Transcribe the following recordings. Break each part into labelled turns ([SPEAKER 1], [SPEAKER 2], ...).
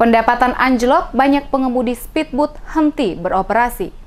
[SPEAKER 1] Pendapatan anjlok, banyak pengemudi speedboat henti beroperasi.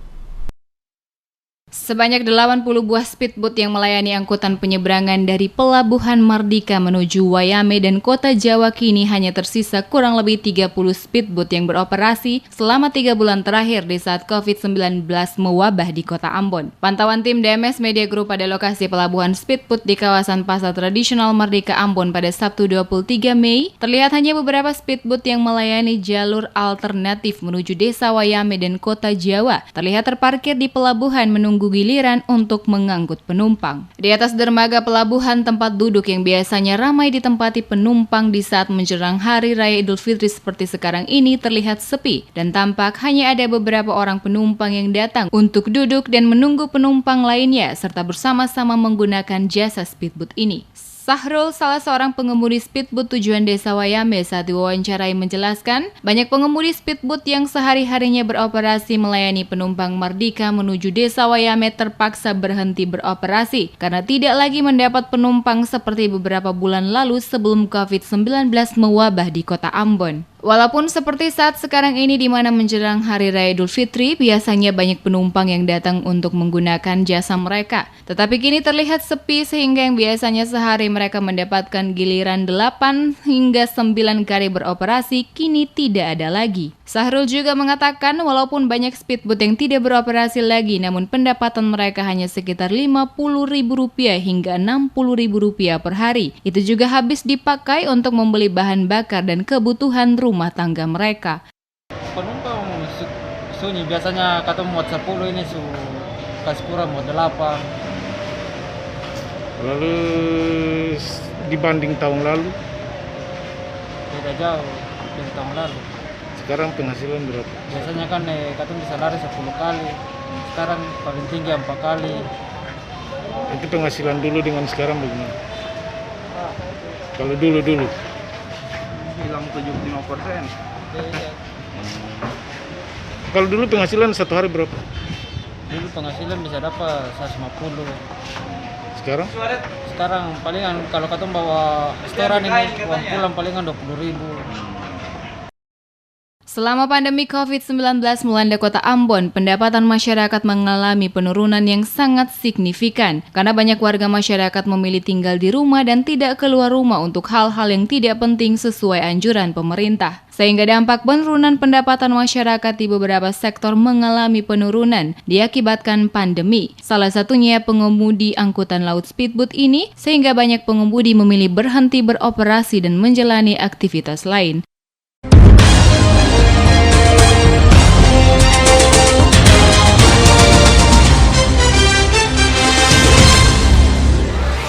[SPEAKER 1] Sebanyak 80 buah speedboat yang melayani angkutan penyeberangan dari Pelabuhan Mardika menuju Wayame dan Kota Jawa kini hanya tersisa kurang lebih 30 speedboat yang beroperasi selama 3 bulan terakhir di saat COVID-19 mewabah di Kota Ambon. Pantauan tim DMS Media Group pada lokasi pelabuhan speedboat di kawasan Pasar Tradisional Mardika Ambon pada Sabtu 23 Mei, terlihat hanya beberapa speedboat yang melayani jalur alternatif menuju Desa Wayame dan Kota Jawa terlihat terparkir di pelabuhan menunggu giliran untuk mengangkut penumpang. Di atas dermaga pelabuhan, tempat duduk yang biasanya ramai ditempati penumpang di saat menjelang Hari Raya Idul Fitri seperti sekarang ini terlihat sepi dan tampak hanya ada beberapa orang penumpang yang datang untuk duduk dan menunggu penumpang lainnya serta bersama-sama menggunakan jasa speedboat ini. Sahrul, salah seorang pengemudi speedboat tujuan Desa Wayame saat diwawancarai menjelaskan, banyak pengemudi speedboat yang sehari-harinya beroperasi melayani penumpang Mardika menuju Desa Wayame terpaksa berhenti beroperasi karena tidak lagi mendapat penumpang seperti beberapa bulan lalu sebelum COVID-19 mewabah di Kota Ambon. Walaupun seperti saat sekarang ini di mana menjelang Hari Raya Idul Fitri, biasanya banyak penumpang yang datang untuk menggunakan jasa mereka. Tetapi kini terlihat sepi sehingga yang biasanya sehari mereka mendapatkan giliran 8 hingga 9 kali beroperasi, kini tidak ada lagi. Sahrul juga mengatakan walaupun banyak speedboat yang tidak beroperasi lagi, namun pendapatan mereka hanya sekitar Rp50.000 hingga Rp60.000 per hari. Itu juga habis dipakai untuk membeli bahan bakar dan kebutuhan rumah tangga mereka.
[SPEAKER 2] Penumpang sunyi biasanya kata muat 10 ini kasih kurang muat 8.
[SPEAKER 3] Lalu dibanding tahun lalu?
[SPEAKER 2] Beda jauh dari tahun lalu.
[SPEAKER 3] Sekarang penghasilan berapa?
[SPEAKER 2] Biasanya kan kata bisa lari 10 kali. Sekarang paling tinggi 4 kali.
[SPEAKER 3] Itu penghasilan dulu dengan sekarang bagaimana? Kalau dulu?
[SPEAKER 2] Bilang 75%.
[SPEAKER 3] Kalau dulu penghasilan satu hari berapa?
[SPEAKER 2] Dulu penghasilan bisa dapat 150.
[SPEAKER 3] Sekarang?
[SPEAKER 2] Sekarang palingan kalau kata bawa restoran ini uang pulang palingan 20.000.
[SPEAKER 1] Selama pandemi COVID-19 melanda Kota Ambon, pendapatan masyarakat mengalami penurunan yang sangat signifikan karena banyak warga masyarakat memilih tinggal di rumah dan tidak keluar rumah untuk hal-hal yang tidak penting sesuai anjuran pemerintah. Sehingga dampak penurunan pendapatan masyarakat di beberapa sektor mengalami penurunan diakibatkan pandemi. Salah satunya pengemudi angkutan laut speedboat ini, sehingga banyak pengemudi memilih berhenti beroperasi dan menjalani aktivitas lain.